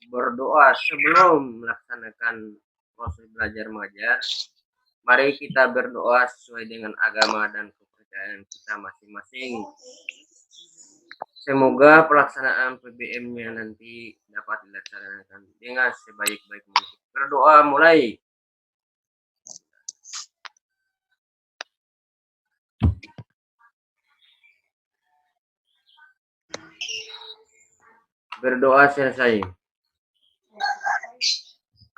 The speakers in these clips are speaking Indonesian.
berdoa sebelum melaksanakan proses belajar mengajar. Mari kita berdoa sesuai dengan agama dan kepercayaan kita masing-masing. Semoga pelaksanaan PBM-nya nanti dapat dilaksanakan dengan sebaik-baik mungkin. Berdoa mulai. Berdoa selesai.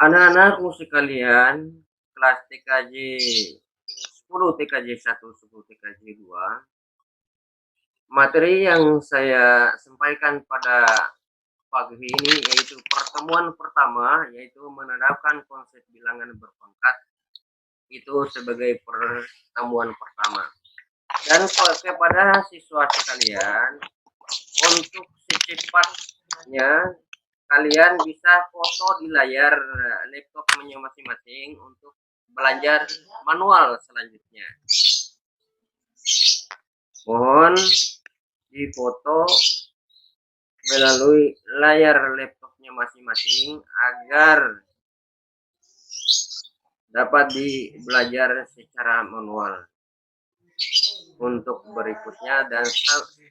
Anak-anakku sekalian, kelas TKJ 10, TKJ 1, 10, TKJ 2, materi yang saya sampaikan pada pagi ini yaitu pertemuan pertama, yaitu menerapkan konsep bilangan berpangkat itu sebagai pertemuan pertama. Dan kepada siswa sekalian, untuk secepatnya kalian bisa foto di layar laptopnya masing-masing untuk belajar manual selanjutnya. Mohon difoto melalui layar laptopnya masing-masing agar dapat dibelajar secara manual. Untuk berikutnya dan sebagai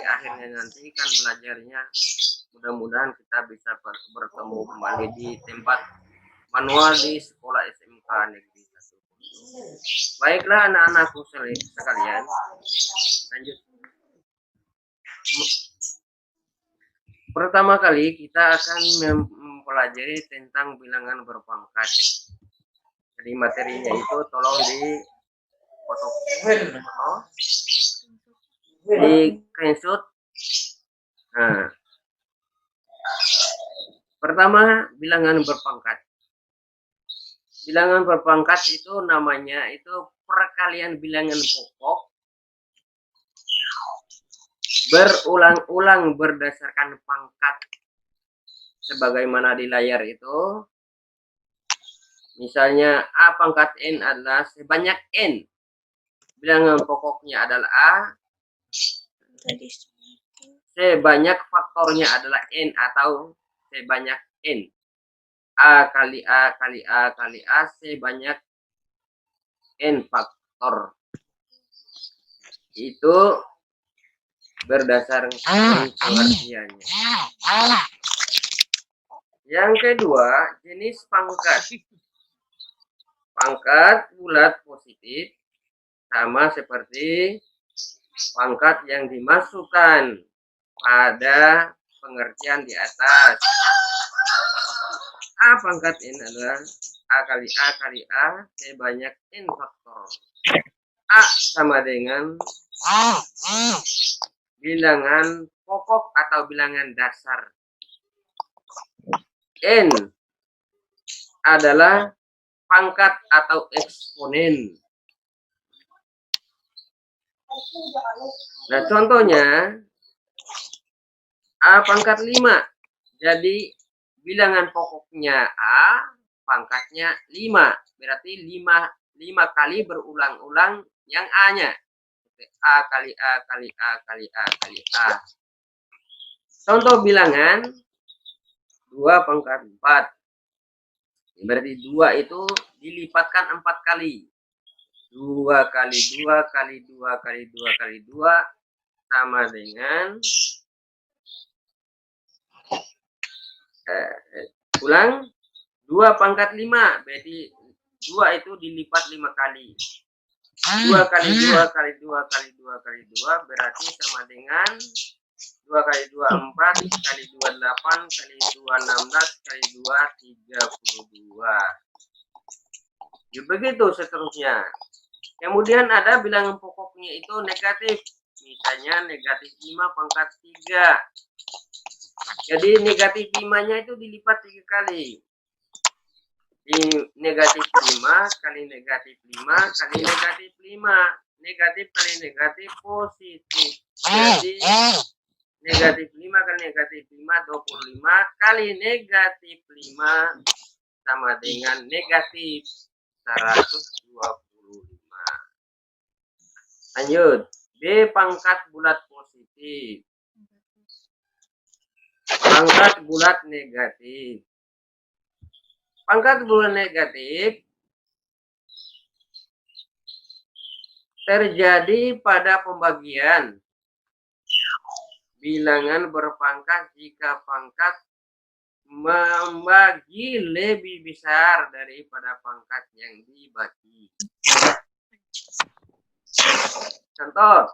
akhirnya nanti kan belajarnya mudah-mudahan kita bisa bertemu kembali di tempat manual di sekolah SMK Negeri 1. Baiklah anak-anakku sekalian, lanjut. Pertama kali kita akan mempelajari tentang bilangan berpangkat. Jadi materinya itu tolong di foto, di screenshot. Nah, pertama bilangan berpangkat. Bilangan berpangkat itu namanya itu perkalian bilangan pokok berulang-ulang berdasarkan pangkat sebagaimana di layar itu. Misalnya A pangkat N adalah sebanyak N. Bilangan pokoknya adalah A. Sebanyak faktornya adalah N atau sebanyak N. A kali A kali A kali A sebanyak N faktor. Itu berdasarkan pengertiannya. Yang kedua, jenis pangkat. Pangkat bulat positif sama seperti pangkat yang dimasukkan pada pengertian di atas. A pangkat N adalah A kali A kali A sebanyak N faktor. A sama dengan bilangan pokok atau bilangan dasar. N adalah pangkat atau eksponen. Nah, contohnya A pangkat 5. Jadi bilangan pokoknya A, pangkatnya 5. Berarti 5 kali berulang-ulang yang A-nya. A kali A kali A kali A kali A. Contoh bilangan 2 pangkat 4. Berarti 2 itu dilipatkan 4 kali. 2 kali 2 kali 2 kali 2 kali 2 sama dengan ulang 2 pangkat 5. Berarti 2 itu dilipat 5 kali. 2 kali 2 kali 2 kali 2 kali 2 berarti sama dengan 2 kali 2 4 kali 2 8 kali 2 16 kali 2 32. Ya, begitu seterusnya. Kemudian ada bilangan pokoknya itu negatif. Misalnya negatif 5 pangkat 3. Jadi negatif 5-nya itu dilipat 3 kali. Di negatif 5 kali negatif 5 kali negatif 5. Negatif kali negatif positif. Jadi negatif 5 kali negatif 5 25 kali negatif 5 sama dengan negatif 125. Lanjut. B pangkat bulat positif. Pangkat bulat negatif. Pangkat bulat negatif terjadi pada pembagian bilangan berpangkat jika pangkat membagi lebih besar daripada pangkat yang dibagi. Contoh,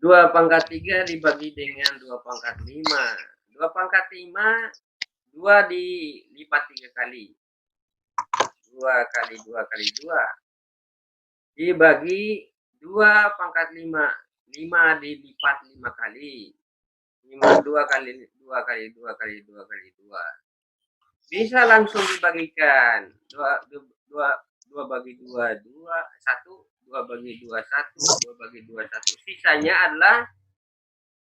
2 pangkat 3 dibagi dengan 2 pangkat 5. 2 pangkat 5, 2 dilipat 3 kali. 2 kali 2 kali 2. Dibagi 2 pangkat 5. 5 dilipat 5 kali. 5 2 kali 2 kali 2 kali 2 kali 2. Bisa langsung dibagikan. 2 bagi 2, 1. 2 bagi 2, 1. 2 bagi 2, 1. Sisanya adalah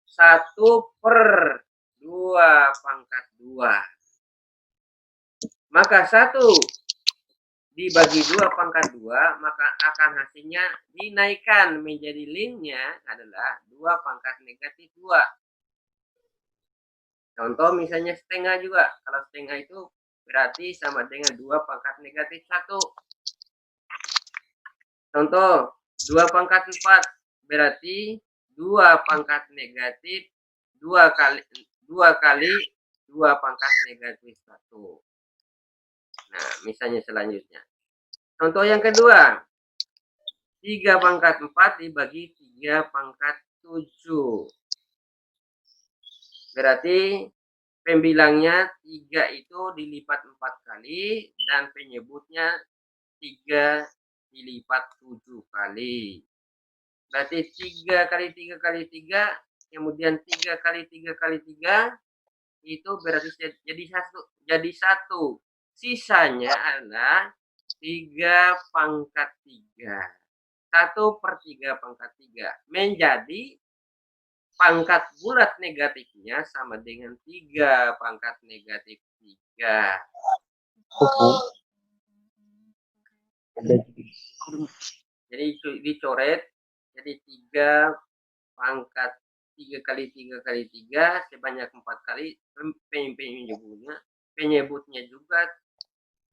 1/2 pangkat 2. Maka 1 dibagi 2 pangkat 2, maka akan hasilnya dinaikkan menjadi linknya adalah 2 pangkat negatif 2. Contoh misalnya setengah juga. Kalau setengah itu berarti sama dengan 2 pangkat negatif 1. Contoh, 2 pangkat 4 berarti 2 pangkat negatif 2 kali 2 pangkat negatif 1. Nah, misalnya selanjutnya. Contoh yang kedua, 3 pangkat 4 dibagi 3 pangkat 7. Berarti pembilangnya 3 itu dilipat 4 kali dan penyebutnya 3 dilipat 7 kali. Berarti 3 kali 3 kali 3, kemudian 3 kali 3 kali 3, itu berarti jadi 1. Sisanya adalah 3 pangkat 3. 1/3 pangkat 3. Menjadi pangkat bulat negatifnya sama dengan 3 pangkat negatif 3. Jadi itu dicoret. Jadi 3 pangkat 3 kali 3 kali 3 sebanyak 4 kali. Penyebutnya juga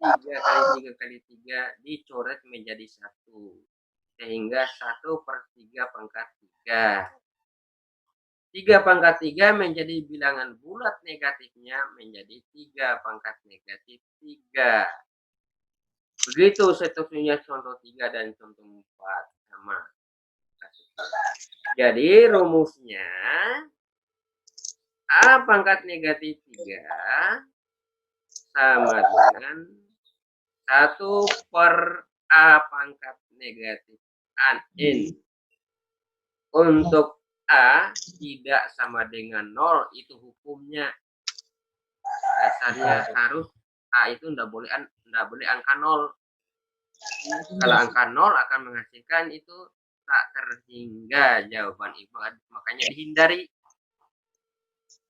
3 kali 3 kali 3 dicoret menjadi 1. Sehingga 1/3 pangkat 3. 3 pangkat 3 menjadi bilangan bulat negatifnya menjadi 3 pangkat negatif 3. Begitu seterusnya contoh 3 dan contoh 4 sama. Jadi rumusnya A pangkat negatif 3 sama dengan 1/A pangkat negatif N. Untuk A tidak sama dengan 0, itu hukumnya. Dasarnya harus A itu tidak boleh angka 0. Kalau angka 0 akan menghasilkan itu tak terhingga jawaban itu, makanya dihindari.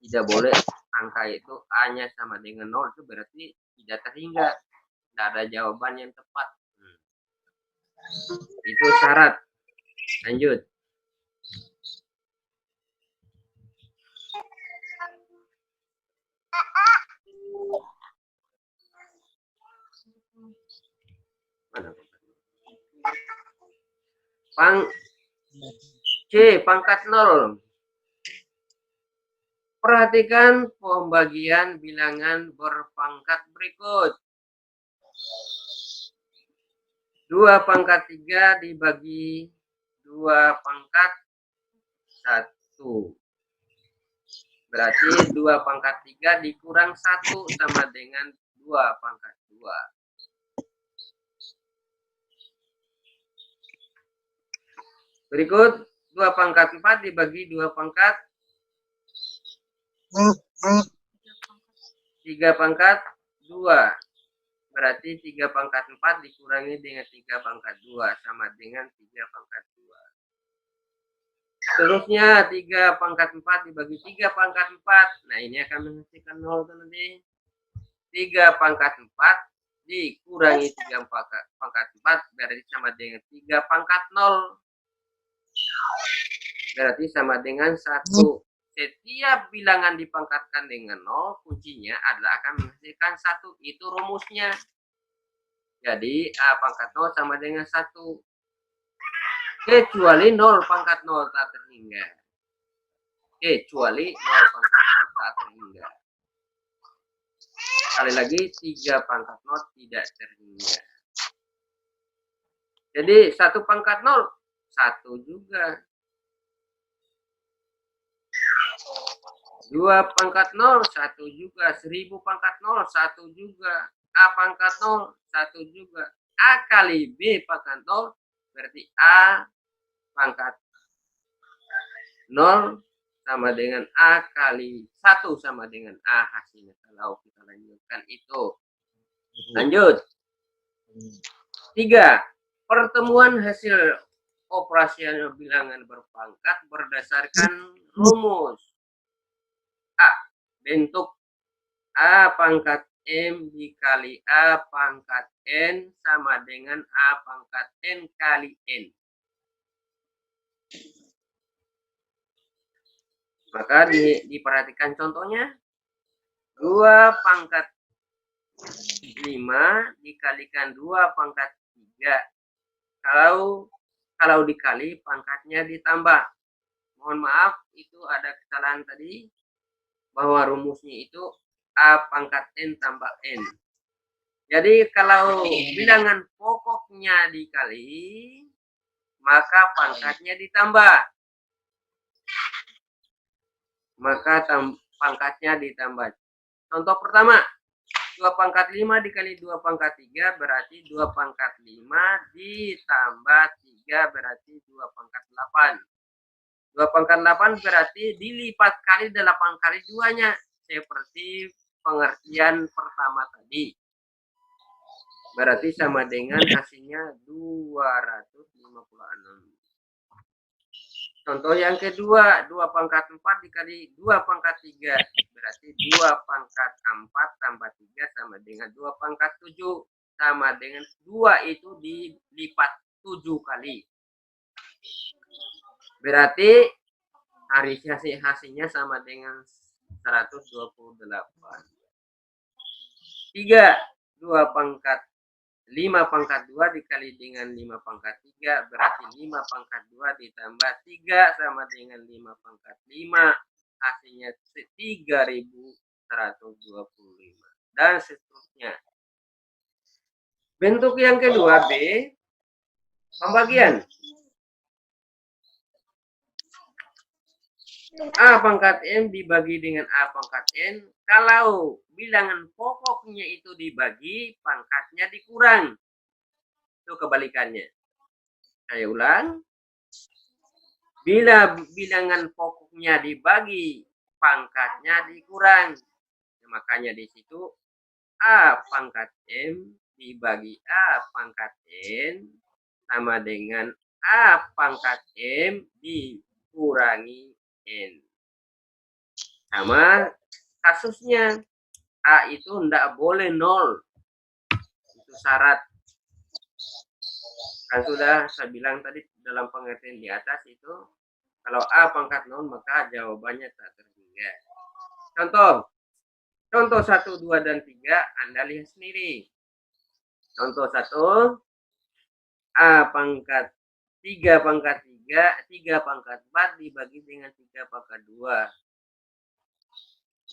Tidak boleh angka itu A-nya sama dengan 0, itu berarti tidak terhingga, tidak ada jawaban yang tepat. Itu syarat. Lanjut. Mana? C pangkat 0. Perhatikan pembagian bilangan berpangkat berikut. 2 pangkat 3 dibagi 2 pangkat 1. Berarti 2 pangkat 3 dikurang 1 sama dengan 2 pangkat 2. Berikut 2 pangkat 4 dibagi 2 pangkat 3 pangkat 2. Berarti 3 pangkat 4 dikurangi dengan 3 pangkat 2 sama dengan 3 pangkat 2. Seterusnya 3 pangkat 4 dibagi 3 pangkat 4. Nah, ini akan menghasilkan 0 nanti. 3 pangkat 4 dikurangi 3 pangkat 4 berarti sama dengan 3 pangkat 0. Berarti sama dengan 1. setiap bilangan dipangkatkan dengan 0, kuncinya adalah akan menghasilkan 1. Itu rumusnya. Jadi A pangkat 0 sama dengan 1. Kecuali 0 pangkat 0 tak terhingga. Kecuali 0 pangkat 0 tak terhingga. Sekali lagi, 3 pangkat 0 tidak terhingga. Jadi 1 pangkat 0, 1 juga. 2 pangkat 0, 1 juga. 1000 pangkat 0, 1 juga. A pangkat 0, 1 juga. A kali B pangkat 0, berarti A pangkat 0 sama dengan A kali 1 sama dengan A hasilnya. Kalau kita lanjutkan itu. Lanjut. 3. Pertemuan hasil operasional bilangan berpangkat berdasarkan rumus. A. Bentuk A pangkat M dikali A pangkat N sama dengan A pangkat N kali N. Maka diperhatikan contohnya. 2 pangkat 5 dikalikan 2 pangkat 3. Kalau dikali pangkatnya ditambah. Mohon maaf, itu ada kesalahan tadi. Bahwa rumusnya itu A pangkat N tambah N. Jadi kalau bilangan pokoknya dikali, maka pangkatnya ditambah. Pangkatnya ditambah. Contoh pertama, 2 pangkat 5 dikali 2 pangkat 3 berarti 2 pangkat 5 ditambah 3 berarti 2 pangkat 8. 2 pangkat 8 berarti dilipat kali 8 kali 2-nya. Seperti pengertian pertama tadi. Berarti sama dengan hasilnya 256. Contoh yang kedua, 2 pangkat 4 dikali 2 pangkat 3. Berarti 2 pangkat 4 tambah 3 sama dengan 2 pangkat 7. Sama dengan 2 itu dilipat 7 kali. Berarti hasilnya sama dengan 128. 3. 2 pangkat 5 pangkat 2 dikali dengan 5 pangkat 3 berarti 5 pangkat 2 ditambah 3 sama dengan 5 pangkat 5 hasilnya 3125 dan seterusnya. Bentuk yang kedua B, pembagian. A pangkat M dibagi dengan A pangkat N. Kalau bilangan pokoknya itu dibagi, pangkatnya dikurang. Itu kebalikannya. Saya ulang. Bila bilangan pokoknya dibagi, pangkatnya dikurang. Makanya di situ A pangkat M dibagi A pangkat N sama dengan A pangkat M dikurangi N. Sama kasusnya A itu tidak boleh 0. Itu syarat. Kan sudah saya bilang tadi dalam pengertian di atas itu kalau A pangkat 0 maka jawabannya tak terhingga. Contoh 1, 2, dan 3 Anda lihat sendiri. Contoh 1, A pangkat 3 pangkat 3, 3 pangkat 4 dibagi dengan 3 pangkat 2.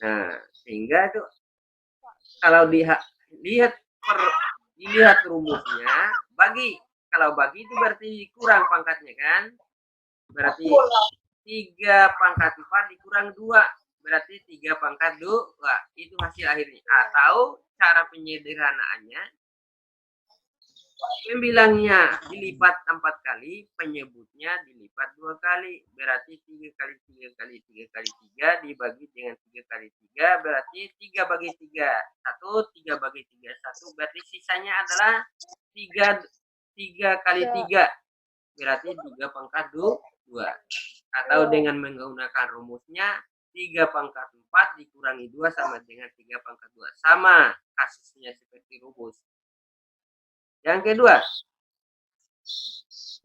Nah, sehingga itu kalau dilihat rumusnya, bagi. Kalau bagi itu berarti kurang pangkatnya kan? Berarti 3 pangkat 4 dikurang 2. Berarti 3 pangkat 2. Itu hasil akhirnya. Atau cara penyederhanaannya, pembilangnya dilipat 4 kali, penyebutnya dilipat 2 kali. Berarti 3 kali 3 kali 3 kali 3 dibagi dengan 3 kali 3. Berarti 3 bagi 3, 1. 3 bagi 3, 1. Berarti sisanya adalah 3 kali 3. Berarti 3 pangkat 2. Atau dengan menggunakan rumusnya 3 pangkat 4 dikurangi 2 sama dengan 3 pangkat 2. Sama kasusnya seperti rumus. Yang kedua,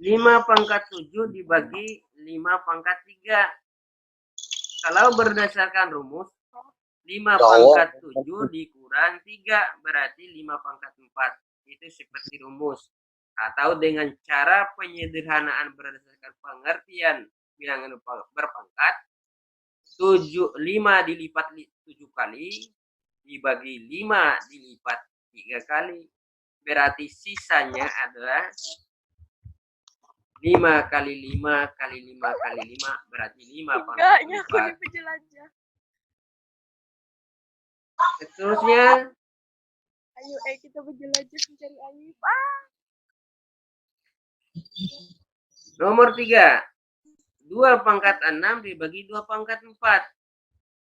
5 pangkat 7 dibagi 5 pangkat 3. Kalau berdasarkan rumus 5 pangkat 7 dikurang 3 berarti 5 pangkat 4. Itu seperti rumus. Atau dengan cara penyederhanaan berdasarkan pengertian bilangan berpangkat, 5 dilipat 7 kali dibagi 5 dilipat 3 kali. Berarti sisanya adalah 5 kali 5 kali 5 kali 5 berarti 5 pangkat 4. Seterusnya, Ayo, kita berjelajah mencari air. nomor 3. 2 pangkat 6 dibagi 2 pangkat 4.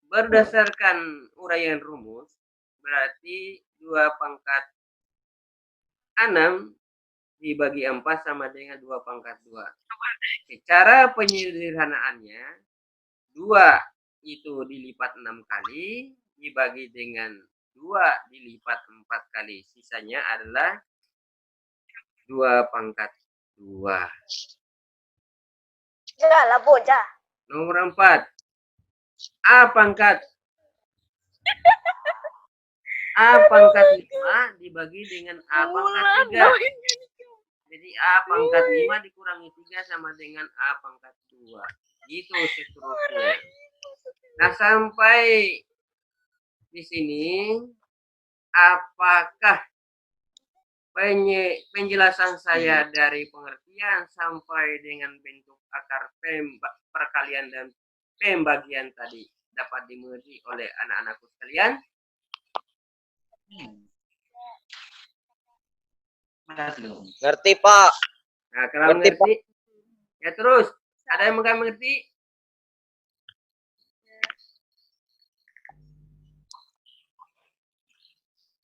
Berdasarkan uraian rumus, berarti 2 pangkat 6 dibagi 4 sama dengan 2 pangkat 2. Secara penyederhanaannya, 2 itu dilipat 6 kali, dibagi dengan 2 dilipat 4 kali. Sisanya adalah 2 pangkat 2. Lah, bocah. Nomor 4. A pangkat 5 dibagi dengan A pangkat 3. Jadi A pangkat 5 dikurangi 3 sama dengan A pangkat 2. Gitu seterusnya. Nah, sampai di sini, apakah penjelasan saya dari pengertian sampai dengan bentuk akar perkalian dan pembagian tadi dapat dimengerti oleh anak-anakku sekalian? Ngerti, Pak. Nah, kalau mengerti, ya terus. Ada yang nggak mengerti?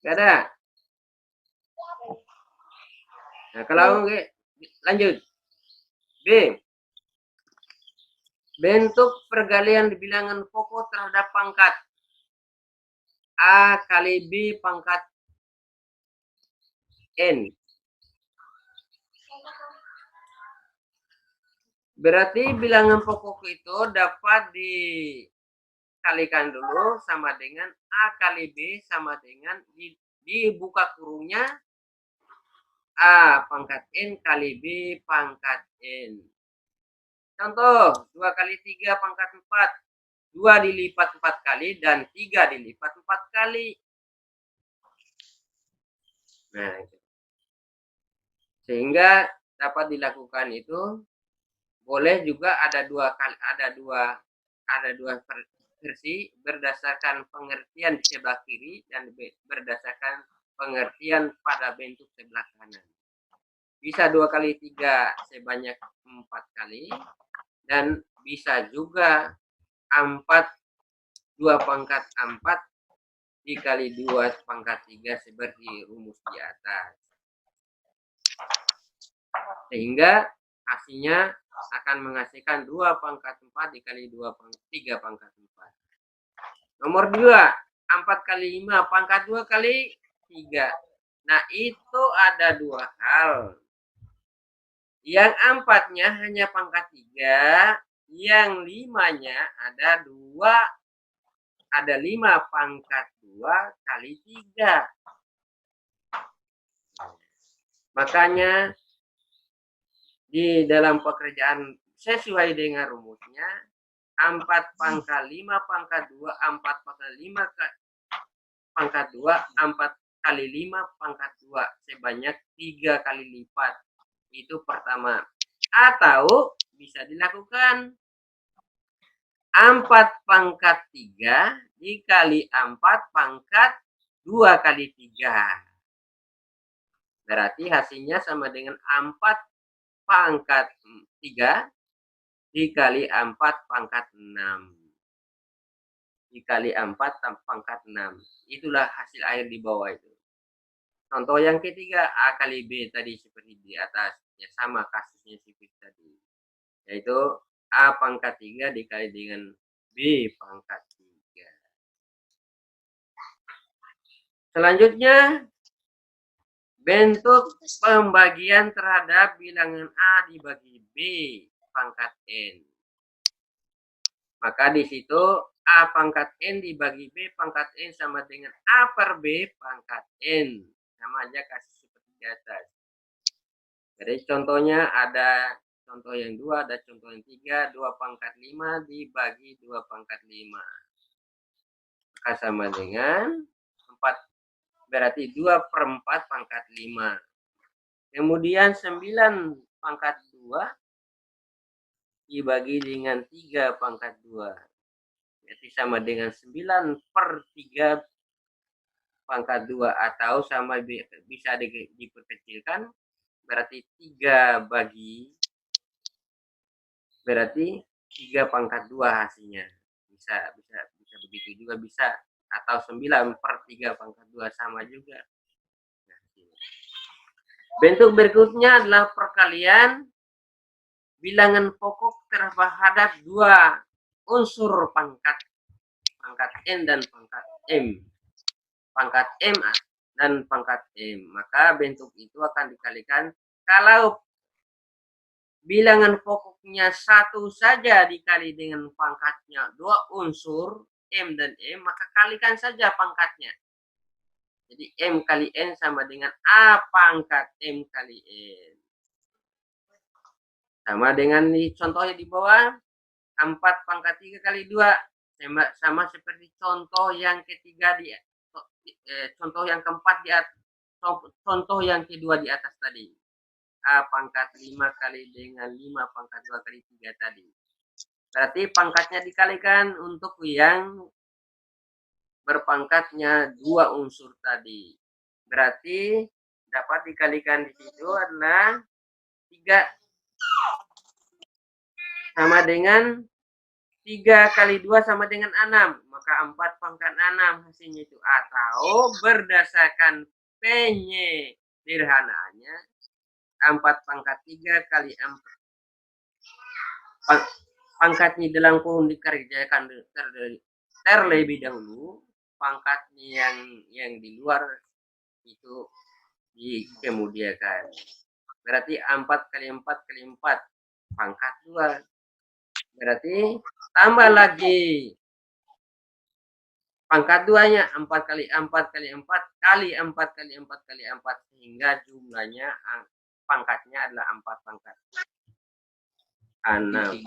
Nggak ada. Nah, kalau lanjut. B. Bentuk pergalian bilangan pokok terhadap pangkat A kali B pangkat N. Berarti bilangan pokok itu dapat dikalikan dulu sama dengan A kali B sama dengan dibuka kurungnya A pangkat N kali B pangkat N. Contoh, 2 kali 3 pangkat 4. 2 dilipat 4 kali dan 3 dilipat 4 kali. Nah, sehingga dapat dilakukan itu boleh juga ada dua versi berdasarkan pengertian di sebelah kiri dan berdasarkan pengertian pada bentuk sebelah kanan. Bisa 2 kali 3 sebanyak 4 kali dan bisa juga 2 pangkat 4 dikali 2 pangkat 3 seperti rumus di atas. Sehingga hasilnya akan menghasilkan 2 pangkat 4 dikali 3 pangkat 4. Nomor 2, 4 kali 5 pangkat 2 kali 3. Nah, itu ada 2 hal. Yang 4-nya hanya pangkat 3, yang 5-nya ada 5 pangkat 2 kali 3. Makanya di dalam pekerjaan sesuai dengan rumusnya 4 pangkat 5 pangkat 2, 4 pangkat 5 pangkat 2, 4 kali 5 pangkat 2 sebanyak 3 kali lipat. Itu pertama. Atau bisa dilakukan 4 pangkat 3 dikali 4 pangkat 2 kali 3. Berarti hasilnya sama dengan 4 pangkat 3 dikali 4 pangkat 6. Dikali 4 pangkat 6. Itulah hasil air di bawah itu. Contoh yang ketiga, A kali B tadi seperti di atas. Ya sama kasusnya seperti tadi. Yaitu A pangkat 3 dikali dengan B pangkat 3. Selanjutnya, bentuk pembagian terhadap bilangan A dibagi B pangkat N. Maka di situ A pangkat N dibagi B pangkat N sama dengan A per B pangkat N. Sama aja kasih seperti di atas. Jadi contohnya ada contoh yang 2, ada contoh yang 3, 2 pangkat 5 dibagi 2 pangkat 5. Maka sama dengan 4, berarti 2 per 4 pangkat 5. Kemudian 9 pangkat 2 dibagi dengan 3 pangkat 2. Berarti sama dengan 9 per 3 pangkat 2 atau sama bisa diperkecilkan. Berarti 3 bagi, berarti 3 pangkat 2 hasilnya. Bisa begitu juga bisa. Atau 9 per 3 pangkat 2 sama juga. Nah, bentuk berikutnya adalah perkalian bilangan pokok terhadap 2 unsur pangkat N dan pangkat M. Pangkat M dan pangkat M. Maka bentuk itu akan dikalikan kalau bilangan pokoknya 1 saja dikali dengan pangkatnya 2 unsur M dan M, maka kalikan saja pangkatnya. Jadi M kali N sama dengan A pangkat M kali N. Sama dengan di contohnya di bawah, 4 pangkat 3 kali 2. Sama seperti contoh yang ketiga contoh yang keempat contoh yang kedua di atas tadi. A pangkat 5 kali dengan 5 pangkat 2 kali 3 tadi. Berarti pangkatnya dikalikan untuk yang berpangkatnya 2 unsur tadi. Berarti dapat dikalikan di situ adalah 3 sama dengan 3 kali 2 sama dengan 6. Maka 4 pangkat 6 hasilnya itu. Atau berdasarkan penyederhanaannya 4 pangkat 3 kali 4. Pangkatnya dalam kurung dikerjakan terlebih dahulu. Pangkatnya yang di luar itu dikemudiakan. Berarti 4 kali 4 kali 4 pangkat 2. Berarti tambah lagi pangkat 2-nya 4 kali 4 kali 4 kali 4 kali 4 kali 4 sehingga jumlahnya pangkatnya adalah 4 pangkat 6.